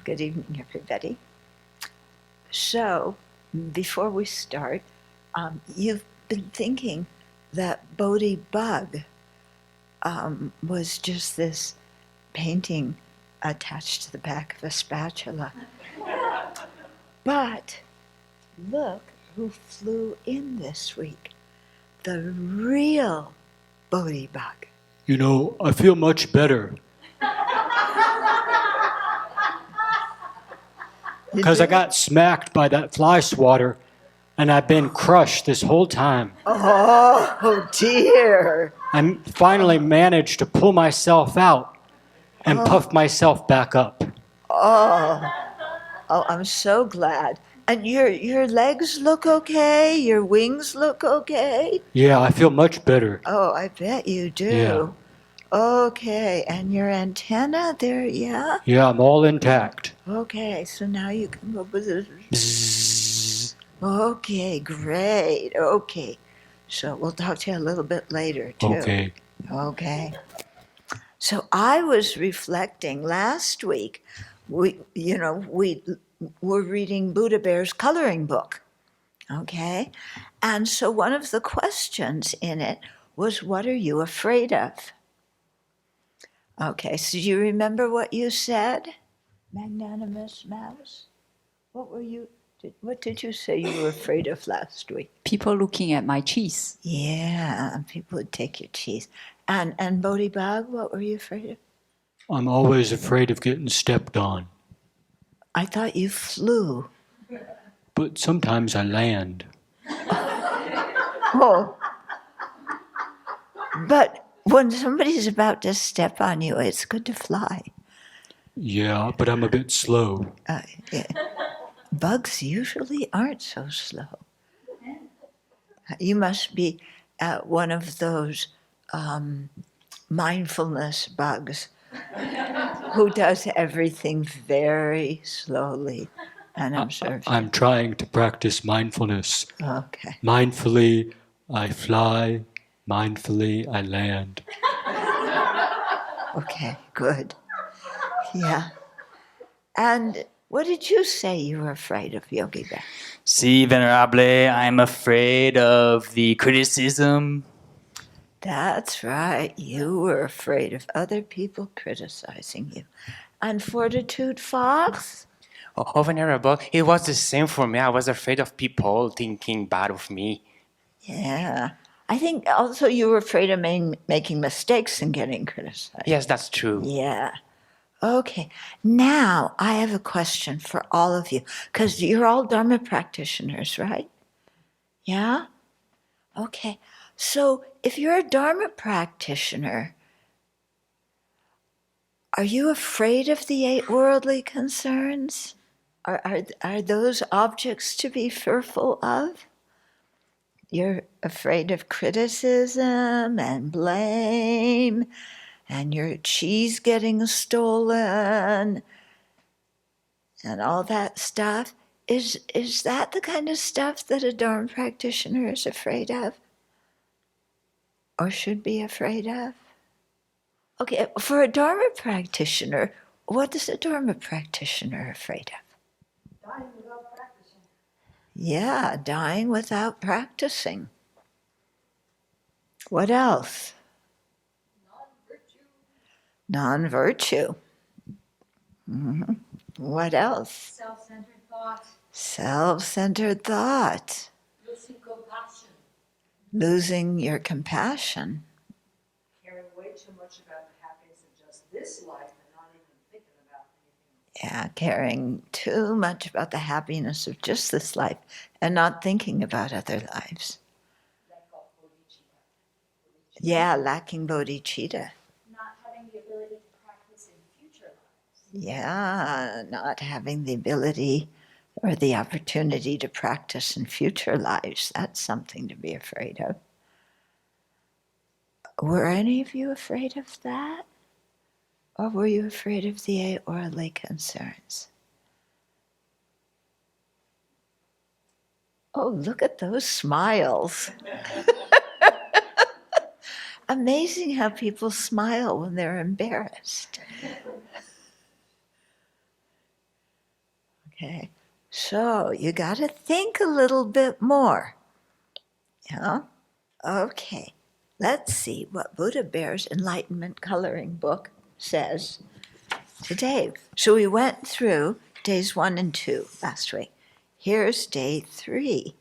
Good evening, everybody. So, before we start, you've been thinking that Bodhi Bug was just this painting attached to the back of a spatula. But look who flew in this week. The real Bodhi Bug. You know, I feel much better. Because I got smacked by that fly swatter, and I've been crushed this whole time. Oh, dear. I finally managed to pull myself out and puff myself back up. Oh, I'm so glad. And your legs look okay? Your wings look okay? Yeah, I feel much better. Oh, I bet you do. Yeah. Okay, and your antenna there, yeah? Yeah, I'm all intact. Okay, so now you can go with it. Bzzz. Okay, great. Okay. So we'll talk to you a little bit later, too. Okay. Okay. So I was reflecting last week, we were reading Buddha Bear's coloring book, okay? And so one of the questions in it was, what are you afraid of? Okay, so do you remember what you said, Magnanimous Mouse? What did you say you were afraid of last week? People looking at my cheese. Yeah, people would take your cheese. And Bodhi Bag, what were you afraid of? I'm always afraid of getting stepped on. I thought you flew. But sometimes I land. Oh. But when somebody's about to step on you, it's good to fly. Yeah, but I'm a bit slow. Yeah. Bugs usually aren't so slow. You must be one of those mindfulness bugs who does everything very slowly and observes. I'm trying to practice mindfulness. Okay. Mindfully, I fly. Mindfully, I land. Okay, good. Yeah. And what did you say you were afraid of, Yogi Bear? See, Venerable, I'm afraid of the criticism. That's right. You were afraid of other people criticizing you. And Fortitude Fox? Oh, Venerable, it was the same for me. I was afraid of people thinking bad of me. Yeah. I think also you were afraid of making mistakes and getting criticized. Yes, that's true. Yeah. Okay. Now I have a question for all of you, because you're all Dharma practitioners, right? Yeah? Okay. So if you're a Dharma practitioner, are you afraid of the 8 worldly concerns? Are those objects to be fearful of? You're afraid of criticism and blame and your cheese getting stolen and all that stuff. Is that the kind of stuff that a Dharma practitioner is afraid of? Or should be afraid of? Okay, for a Dharma practitioner, what is a Dharma practitioner afraid of? Dying without practicing. Yeah, dying without practicing. What else? Non-virtue. Mm-hmm. What else? Self-centered thought. Self-centered thought. Losing compassion. Losing your compassion. Caring way too much about the happiness of just this life and not even thinking about anything. Yeah, caring too much about the happiness of just this life and not thinking about other lives. Yeah, lacking bodhicitta. Not having the ability to practice in future lives. Yeah, not having the ability or the opportunity to practice in future lives. That's something to be afraid of. Were any of you afraid of that? Or were you afraid of the 8 worldly concerns? Oh, look at those smiles. Amazing how people smile when they're embarrassed. Okay. So you got to think a little bit more. Yeah. Okay. Let's see what Buddha Bear's Enlightenment Coloring Book says today. So we went through days 1 and 2 last week. Here's day 3.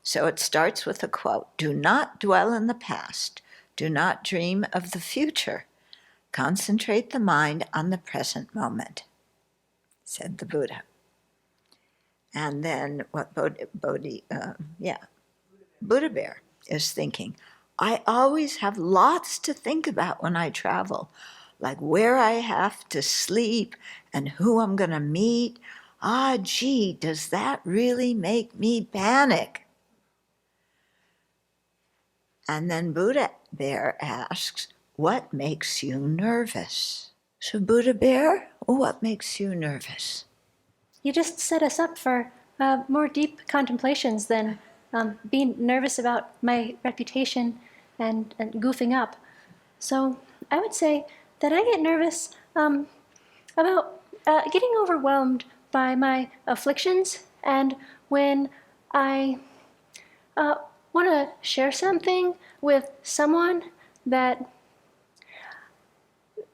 So it starts with a quote: "Do not dwell in the past. Do not dream of the future. Concentrate the mind on the present moment," said the Buddha. And then what Buddha Bear is thinking: I always have lots to think about when I travel, like where I have to sleep and who I'm going to meet. Gee, does that really make me panic? And then Buddha Bear asks, what makes you nervous? So Buddha Bear, what makes you nervous? You just set us up for more deep contemplations than being nervous about my reputation and goofing up. So I would say that I get nervous about getting overwhelmed by my afflictions, and when I want to share something with someone that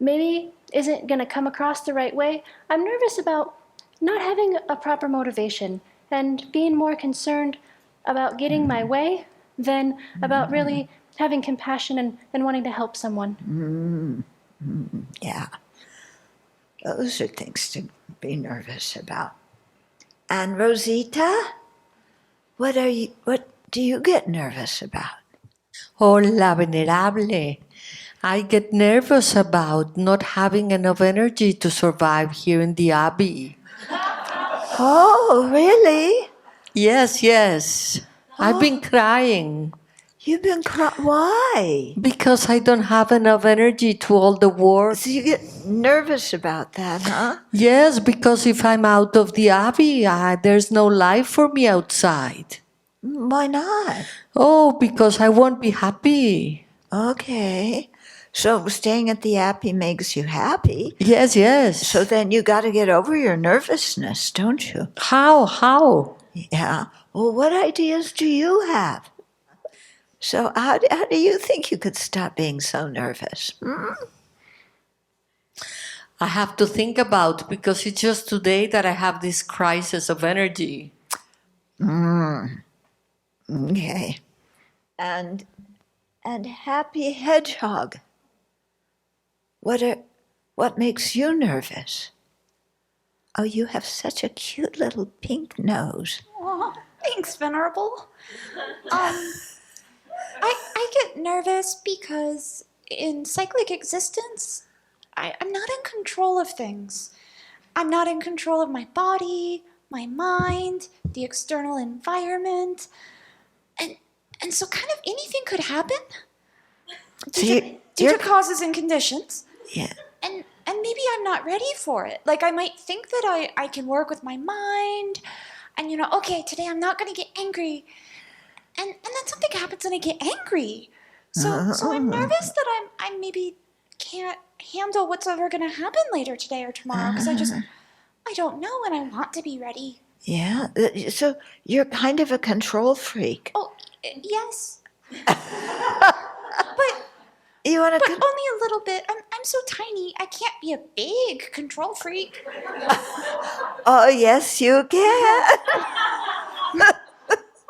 maybe isn't going to come across the right way, I'm nervous about not having a proper motivation and being more concerned about getting my way than about really having compassion and wanting to help someone. Yeah, those are things to be nervous about. And Rosita, what do you get nervous about? Hola, Venerable. I get nervous about not having enough energy to survive here in the Abbey. Oh, really? Yes. I've been crying You've been why? because I don't have enough energy to all the work. So you get nervous about that, huh? Yes, because if I'm out of the Abbey, there's no life for me outside. Why not? Oh, because I won't be happy. Okay. So staying at the Abbey makes you happy. Yes. So then you got to get over your nervousness, don't you? How? Yeah. Well, what ideas do you have? So how do you think you could stop being so nervous? I have to think about, because it's just today that I have this crisis of energy. Okay. And Happy Hedgehog, what makes you nervous? Oh, you have such a cute little pink nose. Aw, thanks, Venerable. I get nervous because in cyclic existence, I'm not in control of things. I'm not in control of my body, my mind, the external environment, and so kind of anything could happen due to causes and conditions. Yeah. And maybe I'm not ready for it. Like I might think that I can work with my mind, and okay, today I'm not going to get angry. And then something happens and I get angry. So I'm nervous that I maybe can't handle what's ever going to happen later today or tomorrow, because I don't know, and I want to be ready. Yeah. So you're kind of a control freak. Oh, yes. You want But to? only a little bit. I'm so tiny. I can't be a big control freak. Oh, yes, you can.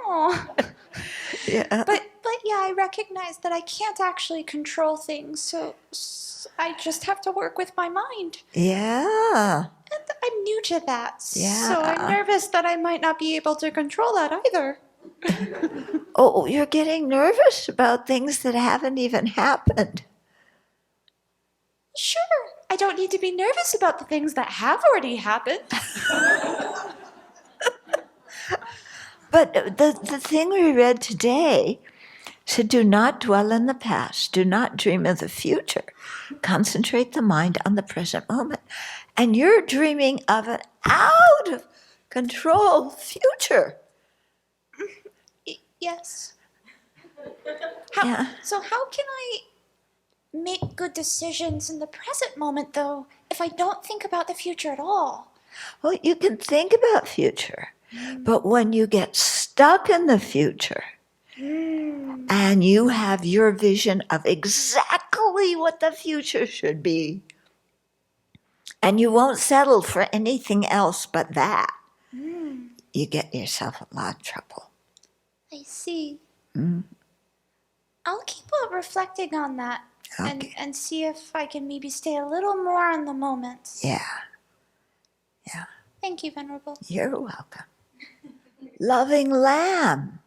Aw. Yeah. But yeah, I recognize that I can't actually control things, so I just have to work with my mind. Yeah. And I'm new to that, Yeah. so I'm nervous that I might not be able to control that either. Oh, you're getting nervous about things that haven't even happened. Sure, I don't need to be nervous about the things that have already happened. But the thing we read today said, do not dwell in the past. Do not dream of the future. Concentrate the mind on the present moment. And you're dreaming of an out of control future. Yes. Yeah. So how can I make good decisions in the present moment, though, if I don't think about the future at all? Well, you can think about future, but when you get stuck in the future and you have your vision of exactly what the future should be, and you won't settle for anything else but that, you get yourself a lot of trouble. I see. Mm. I'll keep reflecting on that Okay. and see if I can maybe stay a little more in the moment. Yeah, Thank you, Venerable. you're welcome. Loving lamb,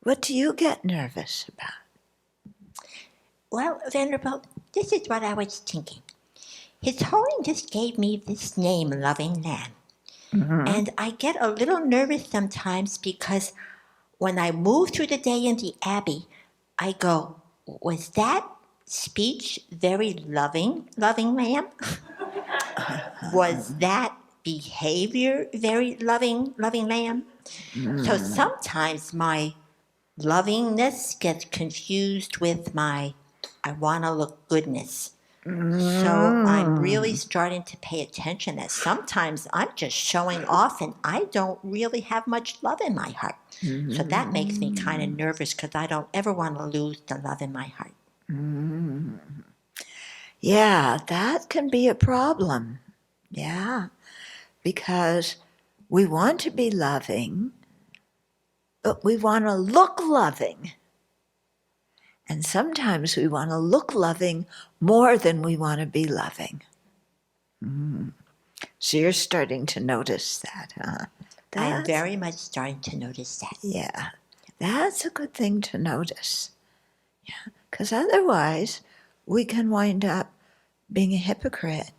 what do you get nervous about? Well, Vanderbilt, this is what I was thinking. His Holiness gave me this name, Loving Lamb. And I get a little nervous sometimes because when I move through the day in the Abbey, I go, was that speech very loving, Loving Lamb? Was that behavior very loving, Loving Lamb? So sometimes my lovingness gets confused with my I want to look goodness. So I'm really starting to pay attention that sometimes I'm just showing off and I don't really have much love in my heart. So that makes me kind of nervous because I don't ever want to lose the love in my heart. Yeah, that can be a problem. Yeah, because we want to be loving, but we want to look loving. And sometimes we want to look loving more than we want to be loving. So you're starting to notice that, huh? I'm very much starting to notice that. Yeah, that's a good thing to notice. Yeah, because otherwise we can wind up being a hypocrite.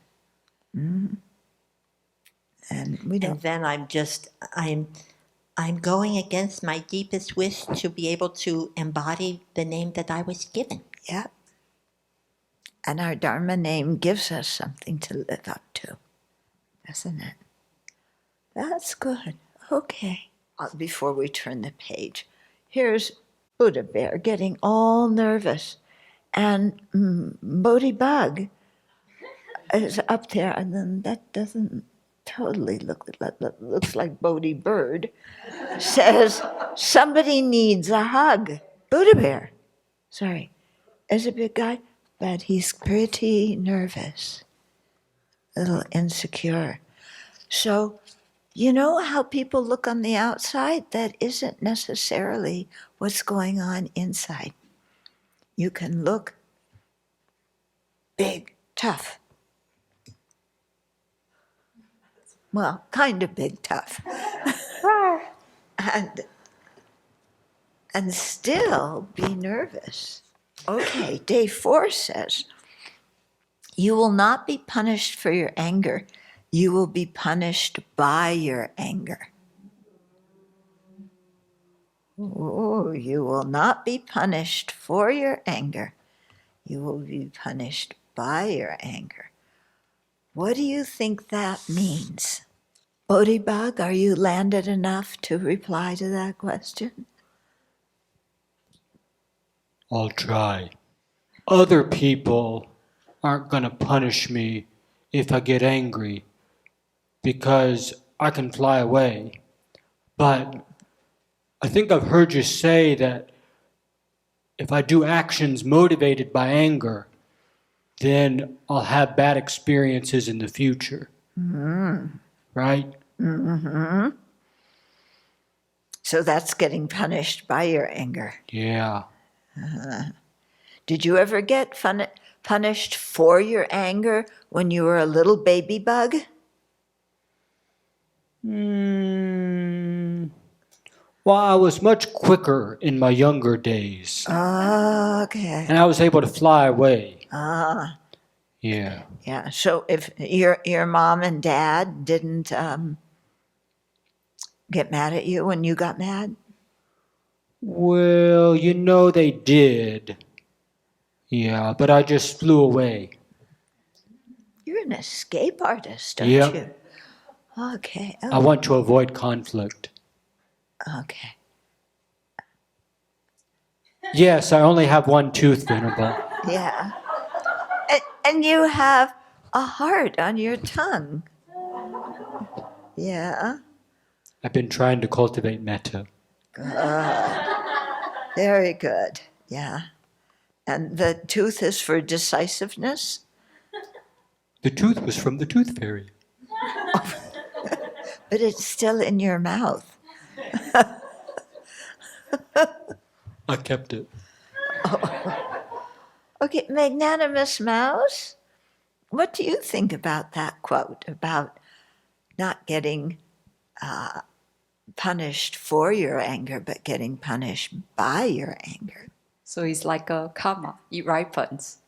And we don't. And then I'm going against my deepest wish to be able to embody the name that I was given. Yeah. And our Dharma name gives us something to live up to, doesn't it? That's good. Okay. Before we turn the page, here's Buddha Bear getting all nervous. And Bodhi Bug is up there, and then that doesn't totally looks like Bodhi Bird, says, somebody needs a hug. Buddha Bear, sorry, is a big guy, but he's pretty nervous, a little insecure. So, you know how people look on the outside? That isn't necessarily what's going on inside. You can look big, tough. Well, kind of big, tough. and still be nervous. Okay, day 4 says, you will not be punished for your anger. You will be punished by your anger. Oh, you will not be punished for your anger. You will be punished by your anger. What do you think that means? Bodhibug, are you landed enough to reply to that question? I'll try. Other people aren't going to punish me if I get angry because I can fly away. But I think I've heard you say that if I do actions motivated by anger, then I'll have bad experiences in the future. Right? So that's getting punished by your anger. Yeah. Did you ever get punished for your anger when you were a little baby bug? Well, I was much quicker in my younger days. Okay. And I was able to fly away. Yeah. Yeah. So if your mom and dad didn't get mad at you when you got mad? Well, they did. Yeah, but I just flew away. You're an escape artist, don't Yep. you? Okay. I want to avoid conflict. Okay. Yes, I only have one tooth, Venerable. Yeah. And you have a heart on your tongue. Yeah. I've been trying to cultivate metta. Very good. Yeah. And the tooth is for decisiveness? The tooth was from the tooth fairy. But it's still in your mouth. I kept it. Okay, magnanimous mouse, what do you think about that quote about not getting punished for your anger, but getting punished by your anger? So it's like a karma. It ripens.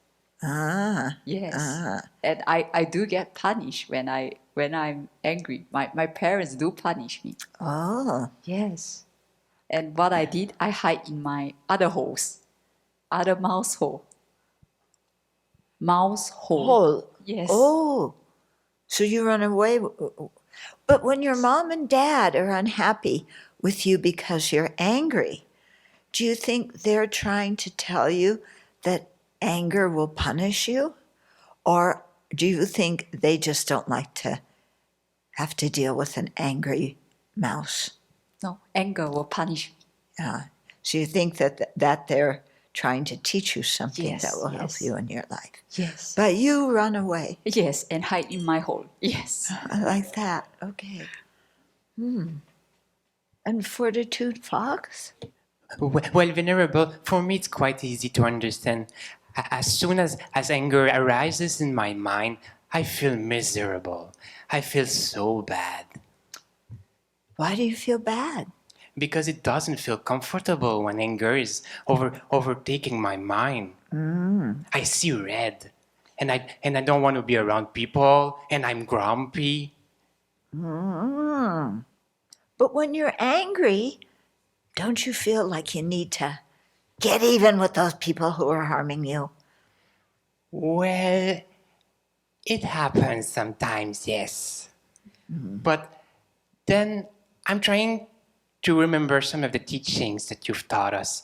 Ah, Yes. ah. And I do get punished when I'm angry. My parents do punish me. Oh, Yes. And what I did, I hide in my other holes. Other mouse hole. Mouse hole. hole. Yes. Oh, so you run away. But when your mom and dad are unhappy with you because you're angry, do you think they're trying to tell you that anger will punish you? Or do you think they just don't like to have to deal with an angry mouse? No, anger will punish me. So you think that they're trying to teach you something Yes, that will help yes. you in your life. Yes. But you run away. Yes, and hide in my hole. Yes. I like that. Okay. And fortitude fox? Well, Venerable, for me it's quite easy to understand. As soon as anger arises in my mind, I feel miserable. I feel so bad. Why do you feel bad? Because it doesn't feel comfortable when anger is overtaking my mind. I see red. And I don't want to be around people, and I'm grumpy. But when you're angry, don't you feel like you need to get even with those people who are harming you? Well, it happens sometimes, yes. But then I'm trying to remember some of the teachings that you've taught us.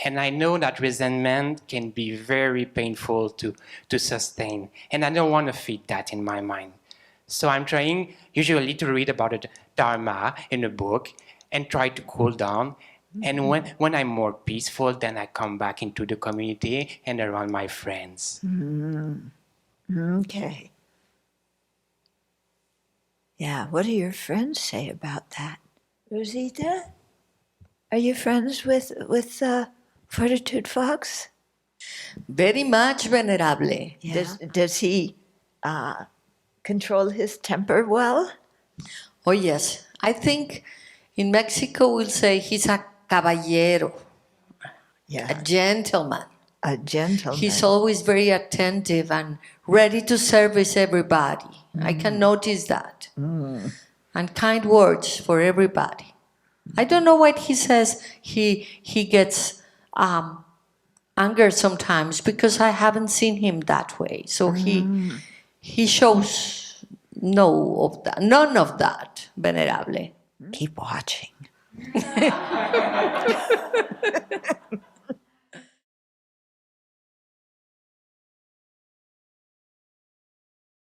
And I know that resentment can be very painful to sustain. And I don't want to feed that in my mind. So I'm trying usually to read about the Dharma in a book and try to cool down. And when I'm more peaceful, then I come back into the community and around my friends. Okay. Yeah, what do your friends say about that? Rosita, are you friends with Fortitude Fox? Very much, Venerable. Yeah. Does he control his temper well? Oh, yes. I think in Mexico we'll say he's a caballero, a gentleman. A gentleman. He's always very attentive and ready to service everybody. I can notice that. And kind words for everybody. I don't know what he says. He gets anger sometimes because I haven't seen him that way. So he shows none of that, Venerable. Keep watching.